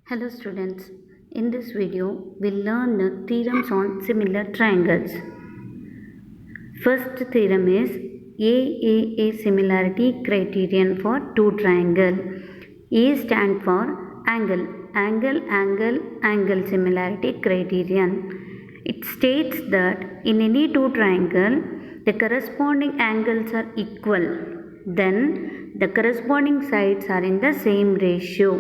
Hello students, in this video we'll learn the theorems on similar triangles. First theorem is AAA similarity criterion for two triangle. A stand for angle, angle similarity criterion. It states that in any two triangle the corresponding angles are equal, then the corresponding sides are in the same ratio,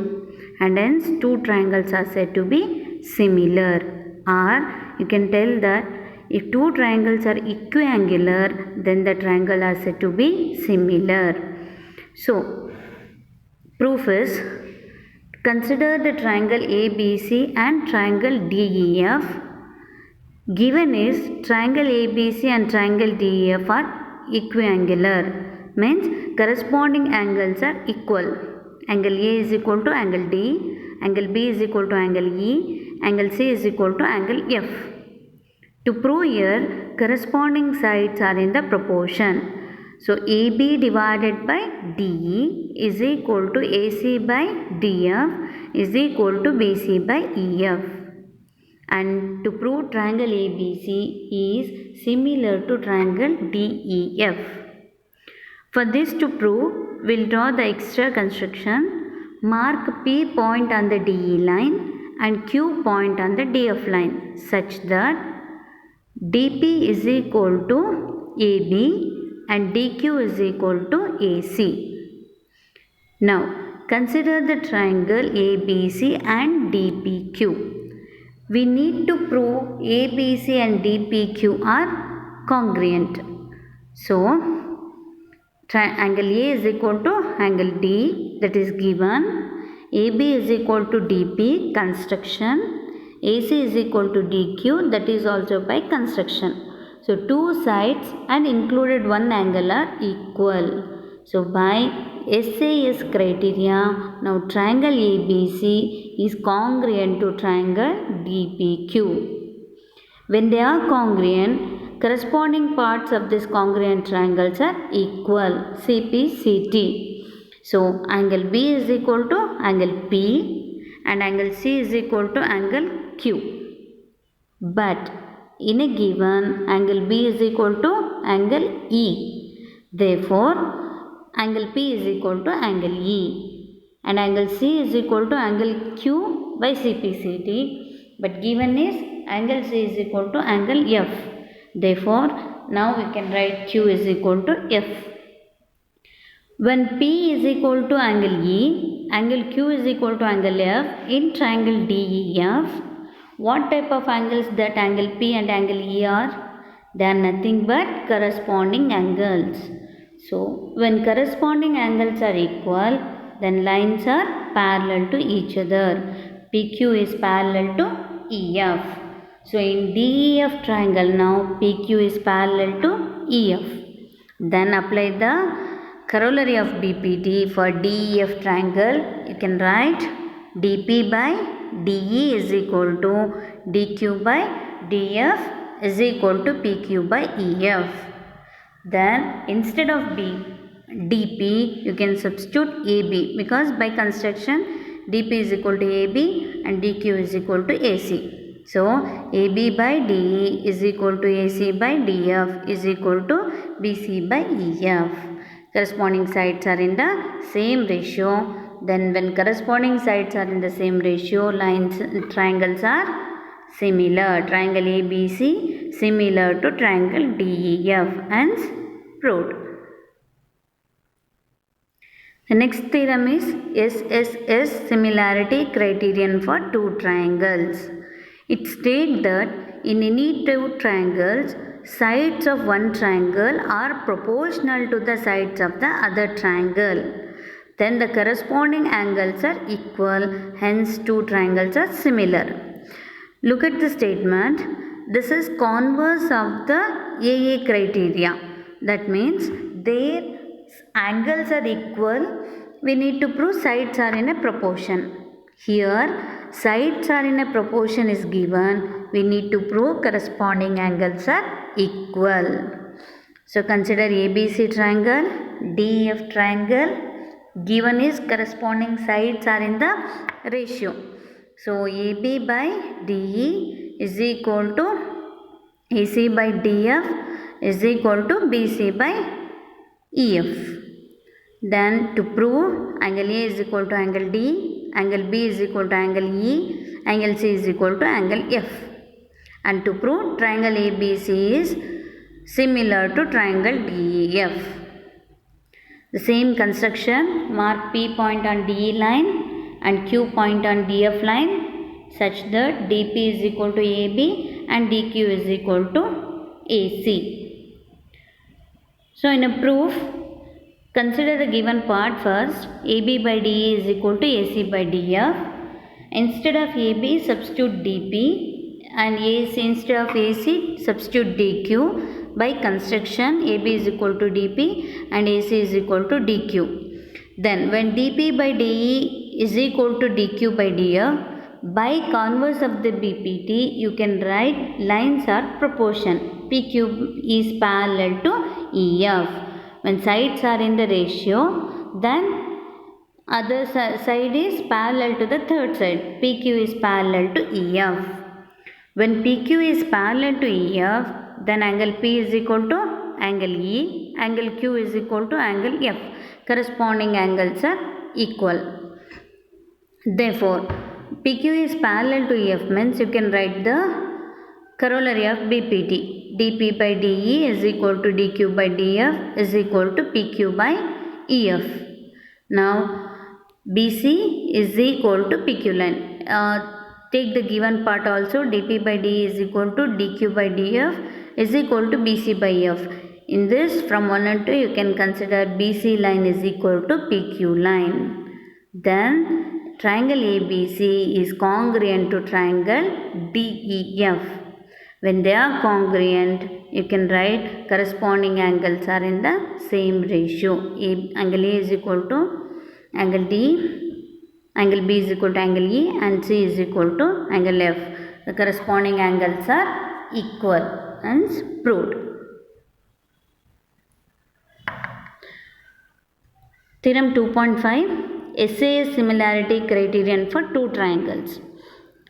and hence two triangles are said to be similar. Or you can tell that if two triangles are equiangular, then the triangle are said to be similar. So proof is, consider the triangle ABC and triangle DEF. Given is triangle ABC and triangle DEF are equiangular, means corresponding angles are equal. Angle A is equal to angle D, angle B is equal to angle E, angle C is equal to angle F. To prove here, corresponding sides are in the proportion. So AB divided by DE is equal to AC by DF is equal to BC by EF. And to prove triangle ABC is similar to triangle DEF. For this to prove, we'll draw the extra construction. Mark P point on the DE line and Q point on the DF line such that DP is equal to AB and DQ is equal to AC. Now consider the triangle ABC and DPQ. We need to prove ABC and DPQ are congruent. So angle A is equal to angle D, that is given. AB is equal to DP, construction. AC is equal to DQ, that is also by construction. So two sides and included one angle are equal. So by SAS criteria, now triangle ABC is congruent to triangle DPQ. When they are congruent, corresponding parts of this congruent triangles are equal, CP/CT. So angle B is equal to angle P and angle C is equal to angle Q. But in a given, angle B is equal to angle E. Therefore, angle P is equal to angle E and angle C is equal to angle Q by CP/CT. But given is angle C is equal to angle F. Therefore, now we can write Q is equal to F. When P is equal to angle E, angle Q is equal to angle F in triangle DEF, what type of angles that angle P and angle E are? They are nothing but corresponding angles. So when corresponding angles are equal, then lines are parallel to each other. PQ is parallel to EF. So in DEF triangle now PQ is parallel to EF. Then apply the corollary of BPT for DEF triangle. You can write DP by DE is equal to DQ by DF is equal to PQ by EF. Then instead of DP, you can substitute AB, because by construction DP is equal to AB and DQ is equal to AC. So AB by DE is equal to AC by DF is equal to BC by EF. Corresponding sides are in the same ratio. Then when corresponding sides are in the same ratio, triangles are similar. Triangle ABC similar to triangle DEF, hence proved. The next theorem is SSS similarity criterion for two triangles. It states that in any two triangles, sides of one triangle are proportional to the sides of the other triangle. Then the corresponding angles are equal, hence two triangles are similar. Look at the statement. This is converse of the AA criteria. That means their angles are equal. We need to prove sides are in a proportion. Here, sides are in a proportion is given. We need to prove corresponding angles are equal. So consider ABC triangle, DEF triangle. Given is corresponding sides are in the ratio. So AB by DE is equal to AC by DF is equal to BC by EF. Then to prove angle A is equal to angle D, angle B is equal to angle E, angle C is equal to angle F. And to prove triangle ABC is similar to triangle DEF. The same construction, mark P point on DE line and Q point on DF line such that DP is equal to AB and DQ is equal to AC. So in a proof, consider the given part first. AB by DE is equal to AC by DF. Instead of AB, substitute DP, and AC instead of AC, substitute DQ. By construction, AB is equal to DP and AC is equal to DQ. Then when DP by DE is equal to DQ by DF, by converse of the BPT, you can write lines are proportion. PQ is parallel to EF. When sides are in the ratio, then other side is parallel to the third side. PQ is parallel to EF. When PQ is parallel to EF, then angle P is equal to angle E, angle Q is equal to angle F. Corresponding angles are equal. Therefore, PQ is parallel to EF means you can write the corollary of BPT. DP by DE is equal to DQ by DF is equal to PQ by EF. Now, BC is equal to PQ line. Take the given part also. DP by DE is equal to DQ by DF is equal to BC by F. In this, from 1 and 2, you can consider BC line is equal to PQ line. Then, triangle ABC is congruent to triangle DEF. When they are congruent, you can write corresponding angles are in the same ratio. Angle A is equal to angle D, angle B is equal to angle E, and C is equal to angle F. The corresponding angles are equal and proved. Theorem 2.5, SAS similarity criterion for two triangles.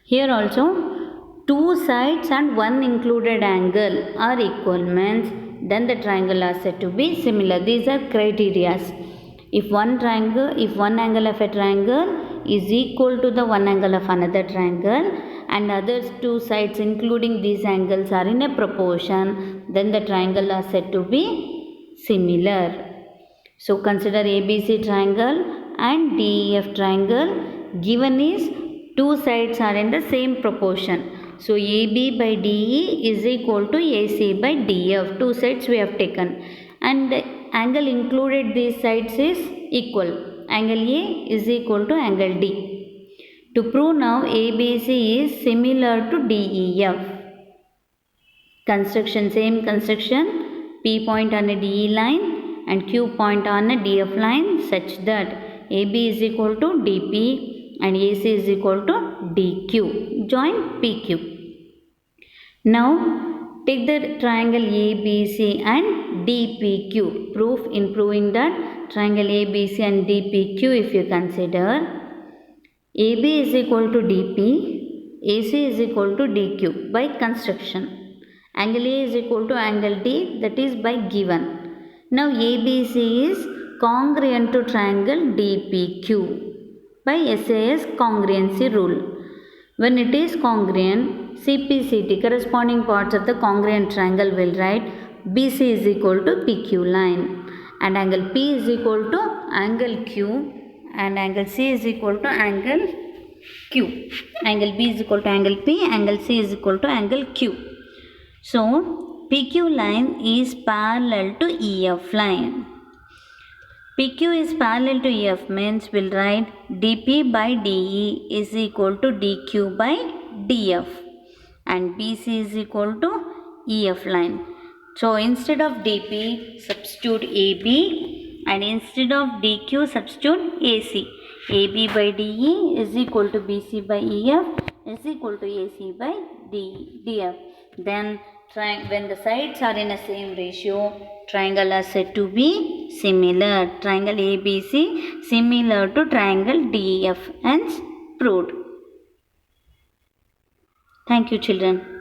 Here also, two sides and one included angle are equal means then the triangle are said to be similar. These are criteria. If one angle of a triangle is equal to the one angle of another triangle and other two sides including these angles are in a proportion, then the triangle are said to be similar. So consider ABC triangle and DEF triangle. Given is two sides are in the same proportion. So AB by DE is equal to AC by DF. Two sides we have taken. And the angle included these sides is equal. Angle A is equal to angle D. To prove now ABC is similar to DEF. Construction, same construction. P point on a DE line and Q point on a DF line such that AB is equal to DP and AC is equal to DQ. Join PQ. Now take the triangle ABC and DPQ. Proof in proving that triangle ABC and DPQ, if you consider AB is equal to DP, AC is equal to DQ by construction. Angle A is equal to angle D, that is by given. Now ABC is congruent to triangle DPQ by SAS congruency rule. When it is congruent, CPCT, corresponding parts of the congruent triangle, will write BC is equal to PQ line and angle P is equal to angle Q and angle C is equal to angle Q. Angle B is equal to angle P, angle C is equal to angle Q. So, PQ line is parallel to EF line. PQ is parallel to EF means we'll write DP by DE is equal to DQ by DF and BC is equal to EF line. So instead of DP, substitute AB and instead of DQ, substitute AC. AB by DE is equal to BC by EF is equal to AC by DF. Then when the sides are in the same ratio, triangle are said to be similar. Triangle ABC similar to triangle DEF, hence proved. Thank you, children.